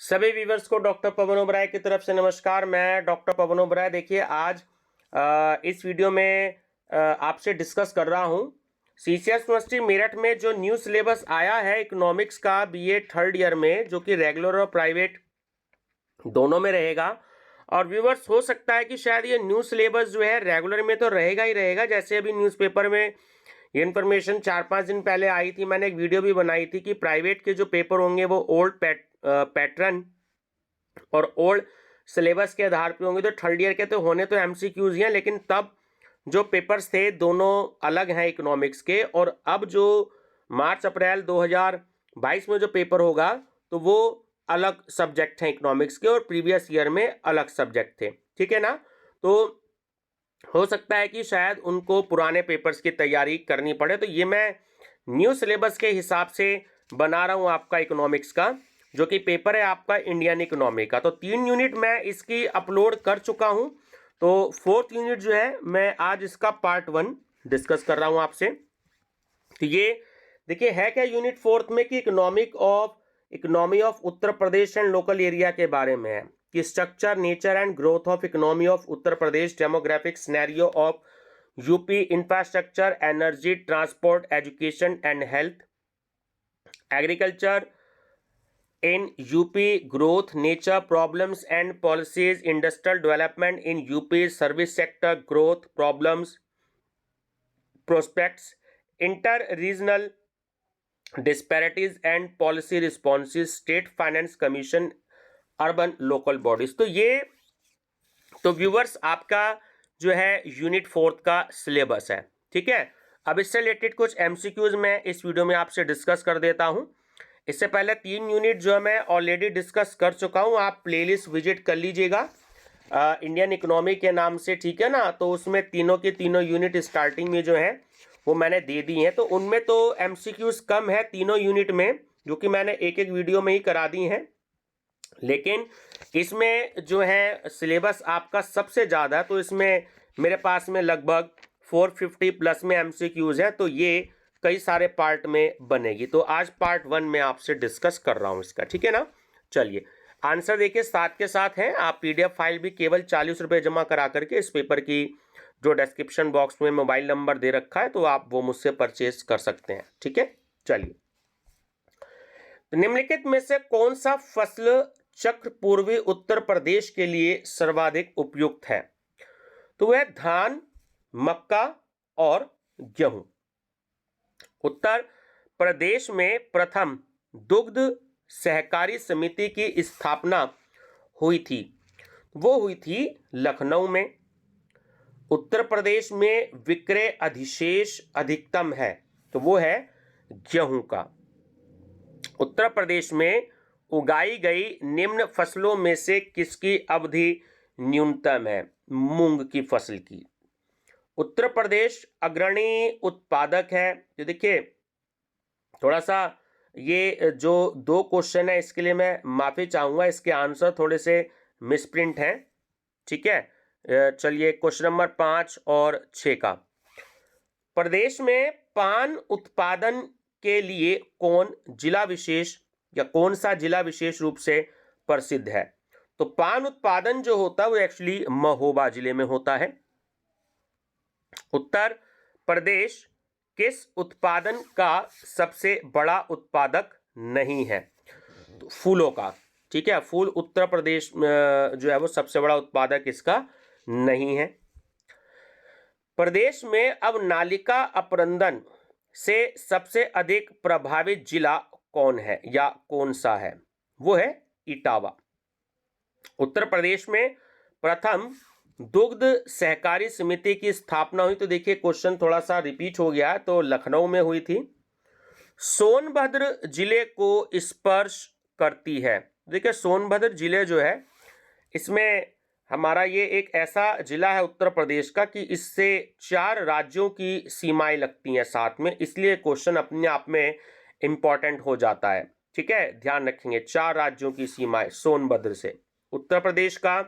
सभी व्यूवर्स को डॉक्टर पवन ओबराय की तरफ से नमस्कार। मैं डॉक्टर पवन ओबराय। देखिए आज इस वीडियो में आपसे डिस्कस कर रहा हूं सीसीएस यूनिवर्सिटी मेरठ में जो न्यू सिलेबस आया है इकोनॉमिक्स का बीए थर्ड ईयर में, जो कि रेगुलर और प्राइवेट दोनों में रहेगा। और व्यूवर्स, हो सकता है कि शायद ये न्यू सिलेबस जो है रेगुलर में तो रहेगा ही रहेगा। जैसे अभी न्यूज़पेपर में ये इन्फॉर्मेशन 4-5 दिन पहले आई थी, मैंने एक वीडियो भी बनाई थी कि प्राइवेट के जो पेपर होंगे वो ओल्ड पैटर्न और ओल्ड सिलेबस के आधार पे होंगे। तो थर्ड ईयर के तो होने तो एमसीक्यूज ही हैं, लेकिन तब जो पेपर्स थे दोनों अलग हैं इकोनॉमिक्स के। और अब जो मार्च अप्रैल 2022 में जो पेपर होगा तो वो अलग सब्जेक्ट हैं इकोनॉमिक्स के, और प्रीवियस ईयर में अलग सब्जेक्ट थे। ठीक है ना। तो हो सकता है कि शायद उनको पुराने पेपर्स की तैयारी करनी पड़े। तो ये मैं न्यू सिलेबस के हिसाब से बना रहा हूँ आपका इकोनॉमिक्स का, जो कि पेपर है आपका इंडियन इकोनॉमी का। तो 3 यूनिट मैं इसकी अपलोड कर चुका हूँ। तो 4th यूनिट जो है मैं आज इसका पार्ट 1 डिस्कस कर रहा हूँ आपसे। तो ये देखिए है क्या यूनिट 4th में कि economy of Uttar Pradesh and local area के बारे में है कि structure, nature and growth of economy of Uttar Pradesh, demographic scenario of UP, infrastructure, energy, transport, education and health, agriculture in UP, growth, nature, problems and policies, industrial development in UP, service sector, growth, problems, prospects, inter-regional disparities and policy responses, state finance commission, urban local bodies। तो ये तो viewers आपका जो है unit 4th का syllabus है। ठीक है। अब इससे रिलेटेड कुछ एमसीक्यूज मैं इस वीडियो में आपसे डिस्कस कर देता हूं। इससे पहले 3 यूनिट जो है मैं ऑलरेडी डिस्कस कर चुका हूं, आप प्लेलिस्ट विजिट कर लीजिएगा इंडियन इकोनॉमी के नाम से। ठीक है ना। तो उसमें तीनों के तीनों यूनिट स्टार्टिंग में जो है वो मैंने दे दी हैं। तो उनमें तो एमसीक्यूज कम है तीनों यूनिट में, जो कि मैंने एक एक वीडियो में ही करा दी हैं। लेकिन इसमें जो है सिलेबस आपका सबसे ज़्यादा, तो इसमें मेरे पास में लगभग 450 प्लस में एमसीक्यूज है। तो ये कई सारे पार्ट में बनेगी। तो आज पार्ट 1 में आपसे डिस्कस कर रहा हूं इसका। ठीक है ना। चलिए आंसर देखिए साथ के साथ हैं। आप पीडीएफ फाइल भी केवल 40 रुपये जमा करा करके इस पेपर की जो डिस्क्रिप्शन बॉक्स में मोबाइल नंबर दे रखा है, तो आप वो मुझसे परचेज कर सकते हैं। ठीक है। चलिए, निम्नलिखित में से कौन सा फसल चक्र पूर्वी उत्तर प्रदेश के लिए सर्वाधिक उपयुक्त है? तो वह धान, मक्का और गेहूं। उत्तर प्रदेश में प्रथम दुग्ध सहकारी समिति की स्थापना हुई थी, वो हुई थी लखनऊ में। उत्तर प्रदेश में विक्रय अधिशेष अधिकतम है, तो वो है गेहूं का। उत्तर प्रदेश में उगाई गई निम्न फसलों में से किसकी अवधि न्यूनतम है? मूंग की फसल की। उत्तर प्रदेश अग्रणी उत्पादक है। तो देखिए थोड़ा सा ये जो 2 क्वेश्चन है इसके लिए मैं माफी चाहूंगा, इसके आंसर थोड़े से मिसप्रिंट हैं। ठीक है। चलिए क्वेश्चन नंबर 5 और 6 का, प्रदेश में पान उत्पादन के लिए कौन सा जिला विशेष रूप से प्रसिद्ध है? तो पान उत्पादन जो होता है वो एक्चुअली महोबा जिले में होता है। उत्तर प्रदेश किस उत्पादन का सबसे बड़ा उत्पादक नहीं है? तो फूलों का। ठीक है। फूल उत्तर प्रदेश जो है वो सबसे बड़ा उत्पादक इसका नहीं है। प्रदेश में अब नालिका अपरदन से सबसे अधिक प्रभावित जिला कौन है या कौन सा है? वो है इटावा। उत्तर प्रदेश में प्रथम दुग्ध सहकारी समिति की स्थापना हुई, तो देखिए क्वेश्चन थोड़ा सा रिपीट हो गया, तो लखनऊ में हुई थी। सोनभद्र जिले को स्पर्श करती है। देखिए सोनभद्र जिले जो है इसमें हमारा ये एक ऐसा जिला है उत्तर प्रदेश का कि इससे 4 राज्यों की सीमाएं लगती हैं साथ में, इसलिए क्वेश्चन अपने आप में इंपॉर्टेंट हो जाता है। ठीक है, ध्यान रखेंगे 4 राज्यों की सीमाएं सोनभद्र से। उत्तर प्रदेश का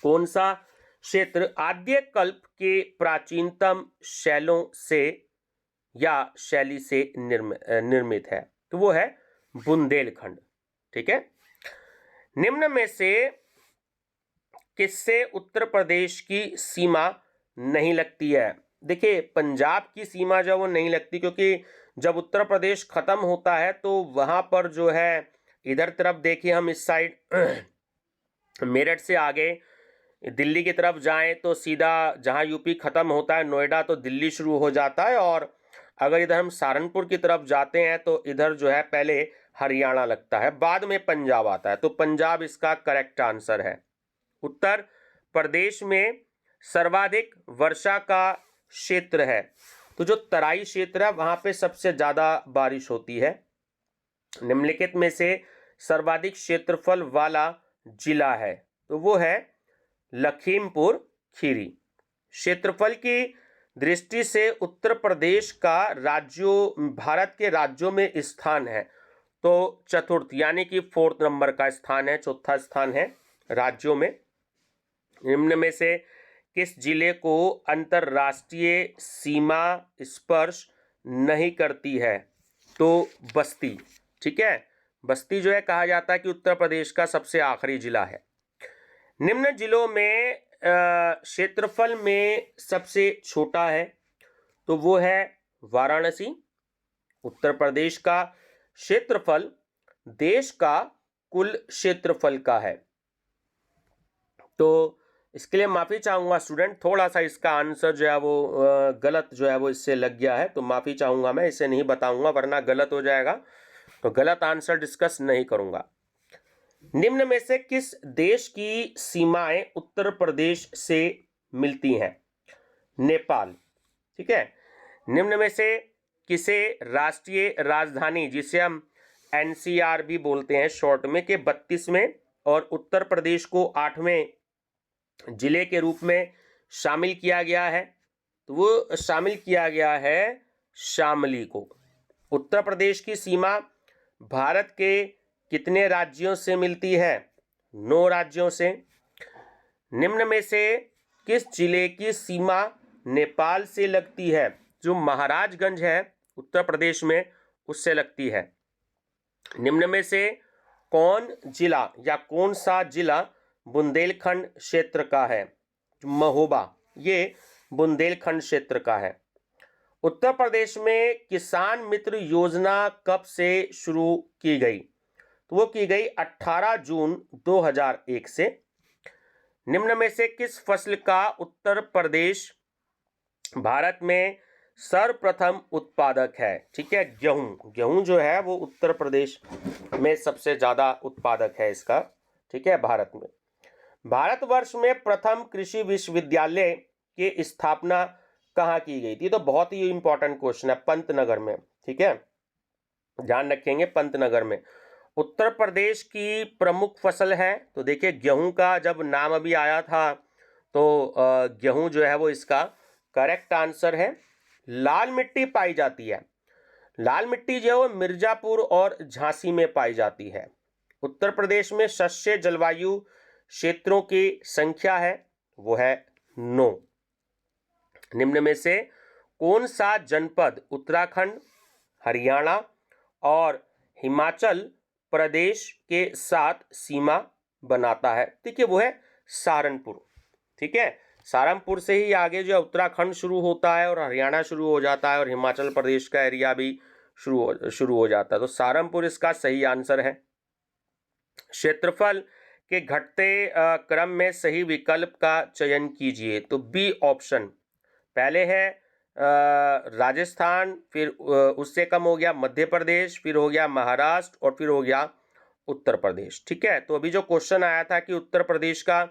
कौन सा क्षेत्र आद्य कल्प के प्राचीनतम शैलों से या शैली से निर्मित है? तो वो है बुंदेलखंड। ठीक है। निम्न में से किससे उत्तर प्रदेश की सीमा नहीं लगती है? देखिए, पंजाब की सीमा जो वो नहीं लगती, क्योंकि जब उत्तर प्रदेश खत्म होता है तो वहां पर जो है इधर तरफ देखिए, हम इस साइड मेरठ से आगे दिल्ली की तरफ जाएं तो सीधा जहां यूपी खत्म होता है नोएडा, तो दिल्ली शुरू हो जाता है। और अगर इधर हम सहारनपुर की तरफ जाते हैं तो इधर जो है पहले हरियाणा लगता है, बाद में पंजाब आता है। तो पंजाब इसका करेक्ट आंसर है। उत्तर प्रदेश में सर्वाधिक वर्षा का क्षेत्र है, तो जो तराई क्षेत्र है वहां पे सबसे ज्यादा बारिश होती है। निम्नलिखित में से सर्वाधिक क्षेत्रफल वाला जिला है, तो वो है लखीमपुर खीरी। क्षेत्रफल की दृष्टि से उत्तर प्रदेश का राज्यों भारत के राज्यों में स्थान है तो चतुर्थ यानी कि 4th नंबर का स्थान है, चौथा स्थान है राज्यों में। निम्न में से किस जिले को अंतरराष्ट्रीय सीमा स्पर्श नहीं करती है? तो बस्ती। ठीक है, बस्ती जो है कहा जाता है कि उत्तर प्रदेश का सबसे आखिरी जिला है। निम्न जिलों में क्षेत्रफल में सबसे छोटा है, तो वो है वाराणसी। उत्तर प्रदेश का क्षेत्रफल देश का कुल क्षेत्रफल का है। तो इसके लिए माफी चाहूंगा स्टूडेंट, थोड़ा सा इसका आंसर जो है वो गलत जो है वो इससे लग गया है, तो माफी चाहूंगा, मैं इसे नहीं बताऊंगा वरना गलत हो जाएगा, तो गलत आंसर डिस्कस नहीं करूंगा। निम्न में से किस देश की सीमाएं उत्तर प्रदेश से मिलती हैं? नेपाल। ठीक है, निम्न में से किसे राष्ट्रीय राजधानी, जिसे हम एनसीआर भी बोलते हैं शॉर्ट में, के 32वें और उत्तर प्रदेश को 8वें जिले के रूप में शामिल किया गया है? तो वो शामिल किया गया है शामली को। उत्तर प्रदेश की सीमा भारत के कितने राज्यों से मिलती है? 9 राज्यों से। निम्न में से किस जिले की सीमा नेपाल से लगती है? जो महाराजगंज है उत्तर प्रदेश में, उससे लगती है। निम्न में से कौन जिला या कौन सा जिला बुंदेलखंड क्षेत्र का है? महोबा, ये बुंदेलखंड क्षेत्र का है। उत्तर प्रदेश में किसान मित्र योजना कब से शुरू की गई? तो वो की गई 18 जून 2001 से। निम्न में से किस फसल का उत्तर प्रदेश भारत में सर्वप्रथम उत्पादक है? ठीक है, गेहूं। गेहूं जो है वो उत्तर प्रदेश में सबसे ज्यादा उत्पादक है इसका। ठीक है, भारत में। भारतवर्ष में प्रथम कृषि विश्वविद्यालय की स्थापना कहाँ की गई थी? तो बहुत ही इंपॉर्टेंट क्वेश्चन है, पंतनगर में। ठीक है, ध्यान रखेंगे, पंतनगर में। उत्तर प्रदेश की प्रमुख फसल है, तो देखिए गेहूं का जब नाम अभी आया था तो गेहूं जो है वो इसका करेक्ट आंसर है। लाल मिट्टी पाई जाती है, लाल मिट्टी जो है मिर्जापुर और झांसी में पाई जाती है। उत्तर प्रदेश में शस्य जलवायु क्षेत्रों की संख्या है, वो है 9। निम्न में से कौन सा जनपद उत्तराखंड, हरियाणा और हिमाचल प्रदेश के साथ सीमा बनाता है? देखिए वो है सहारनपुर। ठीक है, सहारनपुर से ही आगे जो उत्तराखंड शुरू होता है और हरियाणा शुरू हो जाता है और हिमाचल प्रदेश का एरिया भी शुरू हो जाता है, तो सहारनपुर इसका सही आंसर है। क्षेत्रफल के घटते क्रम में सही विकल्प का चयन कीजिए। तो बी ऑप्शन, पहले है राजस्थान, फिर उससे कम हो गया मध्य प्रदेश, फिर हो गया महाराष्ट्र और फिर हो गया उत्तर प्रदेश। ठीक है, तो अभी जो क्वेश्चन आया था कि उत्तर प्रदेश का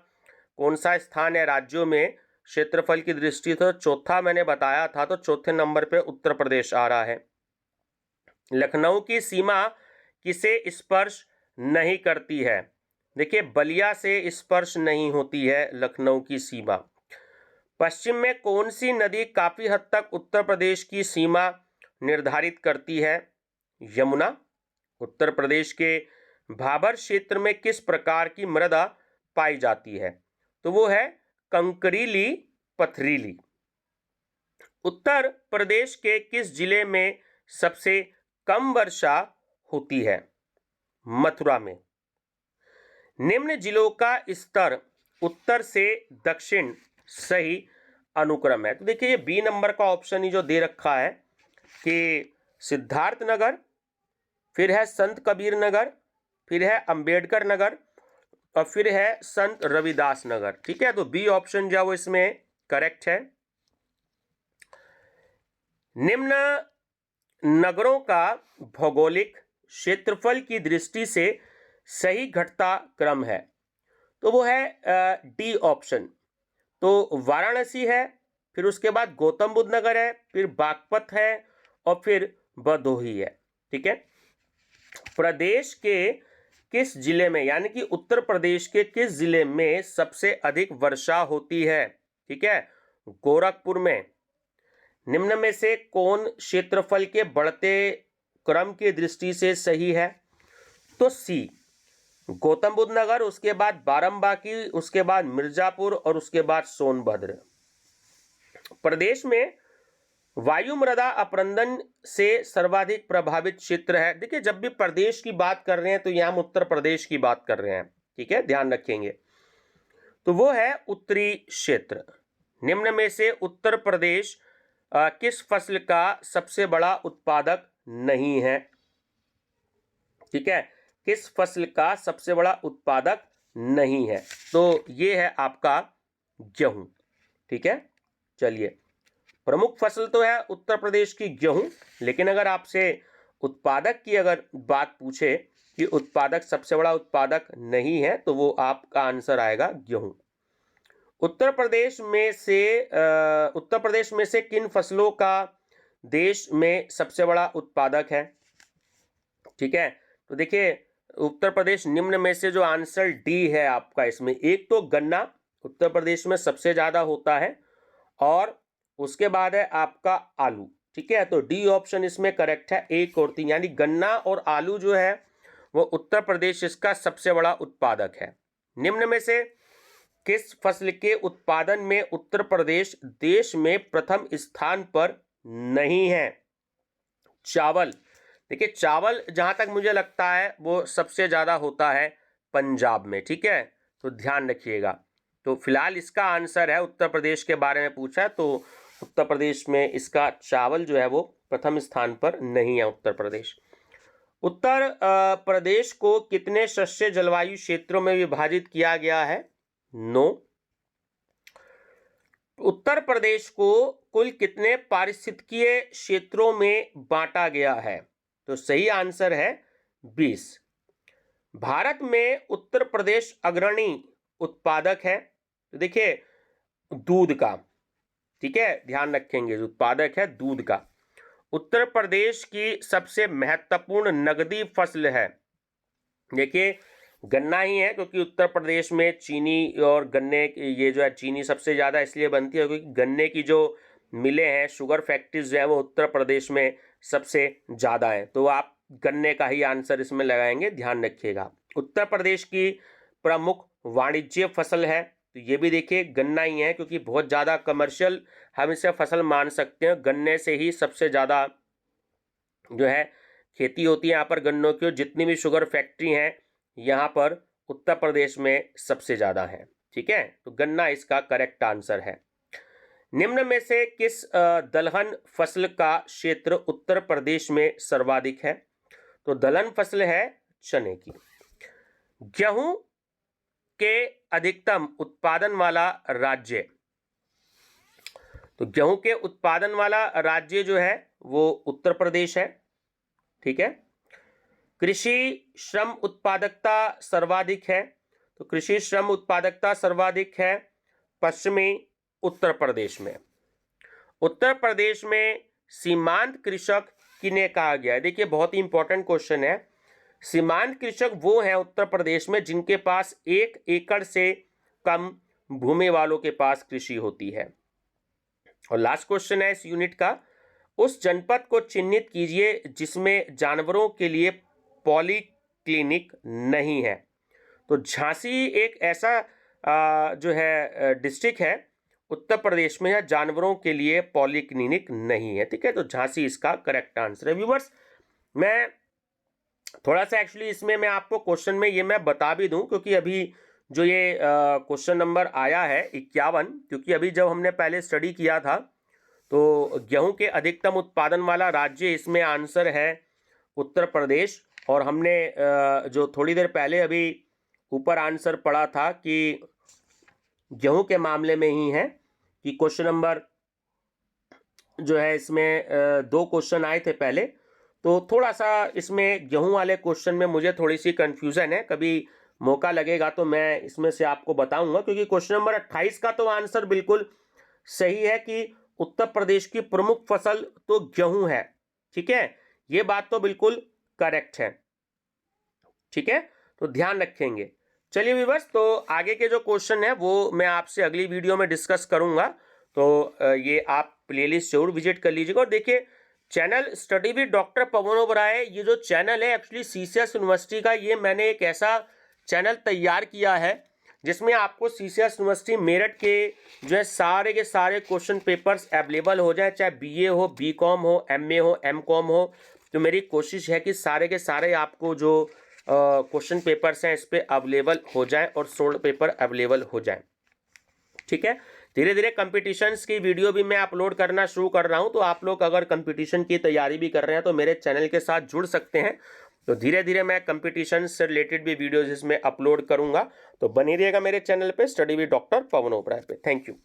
कौन सा स्थान है राज्यों में क्षेत्रफल की दृष्टि से, चौथा मैंने बताया था, तो चौथे नंबर पे उत्तर प्रदेश आ रहा है। लखनऊ की सीमा किसे स्पर्श नहीं करती है? देखिए बलिया से स्पर्श नहीं होती है लखनऊ की सीमा। पश्चिम में कौन सी नदी काफी हद तक उत्तर प्रदेश की सीमा निर्धारित करती है? यमुना। उत्तर प्रदेश के भाबर क्षेत्र में किस प्रकार की मृदा पाई जाती है? तो वो है कंकरीली पथरीली। उत्तर प्रदेश के किस जिले में सबसे कम वर्षा होती है? मथुरा में। निम्न जिलों का स्तर उत्तर से दक्षिण सही अनुक्रम है। तो देखिए ये बी नंबर का ऑप्शन ही जो दे रखा है कि सिद्धार्थ नगर, फिर है संत कबीर नगर, फिर है अंबेडकर नगर और फिर है संत रविदास नगर। ठीक है, तो बी ऑप्शन जो है वो इसमें करेक्ट है। निम्न नगरों का भौगोलिक क्षेत्रफल की दृष्टि से सही घटता क्रम है, तो वो है डी ऑप्शन। तो वाराणसी है, फिर उसके बाद गौतम बुद्ध नगर है, फिर बागपत है और फिर भदोही है। ठीक है, प्रदेश के किस जिले में, यानी कि उत्तर प्रदेश के किस जिले में सबसे अधिक वर्षा होती है? ठीक है, गोरखपुर में। निम्न में से कौन क्षेत्रफल के बढ़ते क्रम की दृष्टि से सही है? तो सी, गौतम बुद्ध नगर, उसके बाद बाराबंकी, उसके बाद मिर्जापुर और उसके बाद सोनभद्र। प्रदेश में वायु मृदा अपरदन से सर्वाधिक प्रभावित क्षेत्र है। देखिए जब भी प्रदेश की बात कर रहे हैं तो यहां हम उत्तर प्रदेश की बात कर रहे हैं। ठीक है, ध्यान रखेंगे। तो वो है उत्तरी क्षेत्र। निम्न में से उत्तर प्रदेश किस फसल का सबसे बड़ा उत्पादक नहीं है? ठीक है, किस फसल का सबसे बड़ा उत्पादक नहीं है? तो ये है आपका गेहूं। ठीक है, चलिए, प्रमुख फसल तो है उत्तर प्रदेश की गेहूं, लेकिन अगर आपसे उत्पादक की अगर बात पूछे कि उत्पादक सबसे बड़ा उत्पादक नहीं है, तो वो आपका आंसर आएगा गेहूं। उत्तर प्रदेश में से किन फसलों का देश में सबसे बड़ा उत्पादक है? ठीक है, तो देखिए उत्तर प्रदेश निम्न में से जो आंसर डी है आपका, इसमें एक तो गन्ना उत्तर प्रदेश में सबसे ज्यादा होता है और उसके बाद है आपका आलू। ठीक है, तो डी ऑप्शन इसमें करेक्ट है, 1 और 3, यानी गन्ना और आलू जो है वो उत्तर प्रदेश इसका सबसे बड़ा उत्पादक है। निम्न में से किस फसल के उत्पादन में उत्तर प्रदेश देश में प्रथम स्थान पर नहीं है? चावल। देखिए चावल जहां तक मुझे लगता है वो सबसे ज्यादा होता है पंजाब में। ठीक है, तो ध्यान रखिएगा। तो फिलहाल इसका आंसर है, उत्तर प्रदेश के बारे में पूछा तो उत्तर प्रदेश में इसका चावल जो है वो प्रथम स्थान पर नहीं है उत्तर प्रदेश। उत्तर प्रदेश को कितने शस्य जलवायु क्षेत्रों में विभाजित किया गया है? 9। उत्तर प्रदेश को कुल कितने पारिस्थितिकीय क्षेत्रों में बांटा गया है? तो सही आंसर है 20। भारत में उत्तर प्रदेश अग्रणी उत्पादक है, तो देखिए दूध का। ठीक है, ध्यान रखेंगे, उत्पादक है दूध का। उत्तर प्रदेश की सबसे महत्वपूर्ण नगदी फसल है, देखिए गन्ना ही है, क्योंकि उत्तर प्रदेश में चीनी और गन्ने ये जो है चीनी सबसे ज़्यादा इसलिए बनती है क्योंकि गन्ने की जो मिलें हैं, शुगर फैक्ट्रीज जो है वो उत्तर प्रदेश में सबसे ज़्यादा है। तो आप गन्ने का ही आंसर इसमें लगाएंगे, ध्यान रखिएगा। उत्तर प्रदेश की प्रमुख वाणिज्य फसल है, तो ये भी देखिए गन्ना ही है, क्योंकि बहुत ज़्यादा कमर्शियल हम इसे फसल मान सकते हैं। गन्ने से ही सबसे ज़्यादा जो है खेती होती है यहाँ पर गन्नों की, जितनी भी शुगर फैक्ट्री हैं यहाँ पर उत्तर प्रदेश में सबसे ज़्यादा है। ठीक है, तो गन्ना इसका करेक्ट आंसर है। निम्न में से किस दलहन फसल का क्षेत्र उत्तर प्रदेश में सर्वाधिक है? तो दलहन फसल है चने की। गेहूं के अधिकतम उत्पादन वाला राज्य, तो गेहूं के उत्पादन वाला राज्य जो है वो उत्तर प्रदेश है। ठीक है, कृषि श्रम उत्पादकता सर्वाधिक है, तो कृषि श्रम उत्पादकता सर्वाधिक है पश्चिमी उत्तर प्रदेश में। उत्तर प्रदेश में सीमांत कृषक किन्हें कहा गया है? देखिए बहुत ही इंपॉर्टेंट क्वेश्चन है। सीमांत कृषक वो हैं उत्तर प्रदेश में जिनके पास 1 एकड़ से कम भूमि वालों के पास कृषि होती है। और लास्ट क्वेश्चन है इस यूनिट का, उस जनपद को चिन्हित कीजिए जिसमें जानवरों के लिए पॉलीक्लिनिक नहीं है। तो झांसी एक ऐसा जो है डिस्ट्रिक्ट है उत्तर प्रदेश में है जानवरों के लिए पॉलीक्लिनिक नहीं है। ठीक है, तो झांसी इसका करेक्ट आंसर है। व्यूअर्स, मैं थोड़ा सा एक्चुअली इसमें मैं आपको क्वेश्चन में ये मैं बता भी दूं, क्योंकि अभी जो ये क्वेश्चन नंबर आया है 51, क्योंकि अभी जब हमने पहले स्टडी किया था तो गेहूं के अधिकतम उत्पादन वाला राज्य इसमें आंसर है उत्तर प्रदेश। और हमने जो थोड़ी देर पहले अभी ऊपर आंसर पढ़ा था कि गेहूं के मामले में ही है कि क्वेश्चन नंबर जो है इसमें 2 क्वेश्चन आए थे पहले, तो थोड़ा सा इसमें गेहूं वाले क्वेश्चन में मुझे थोड़ी सी कंफ्यूजन है। कभी मौका लगेगा तो मैं इसमें से आपको बताऊंगा, क्योंकि क्वेश्चन नंबर 28 का तो आंसर बिल्कुल सही है कि उत्तर प्रदेश की प्रमुख फसल तो गेहूं है। ठीक है, ये बात तो बिल्कुल करेक्ट है। ठीक है, तो ध्यान रखेंगे। चलिए व्यूअर्स, तो आगे के जो क्वेश्चन है वो मैं आपसे अगली वीडियो में डिस्कस करूंगा, तो ये आप प्लेलिस्ट जरूर विजिट कर लीजिएगा। और देखिए, चैनल स्टडी विद डॉक्टर पवन ओबराय, ये जो चैनल है एक्चुअली सीसीएस यूनिवर्सिटी का, ये मैंने एक ऐसा चैनल तैयार किया है जिसमें आपको सीसीएस यूनिवर्सिटी मेरठ के जो है सारे के सारे क्वेश्चन पेपर्स अवेलेबल हो जाए, चाहे बीए हो, बीकॉम हो, एमए हो, एमकॉम हो। तो मेरी कोशिश है कि सारे के सारे आपको जो क्वेश्चन पेपर्स हैं इस पे अवेलेबल हो जाए और सोल्ड पेपर अवेलेबल हो जाए। ठीक है, धीरे धीरे कंपटीशंस की वीडियो भी मैं अपलोड करना शुरू कर रहा हूं, तो आप लोग अगर कंपटीशन की तैयारी भी कर रहे हैं तो मेरे चैनल के साथ जुड़ सकते हैं। तो धीरे धीरे मैं कंपटीशन से रिलेटेड भी वीडियोज इसमें अपलोड करूंगा, तो बनी रहिएगा मेरे चैनल पे स्टडी विद डॉक्टर पवन ओबराय पे। Thank you.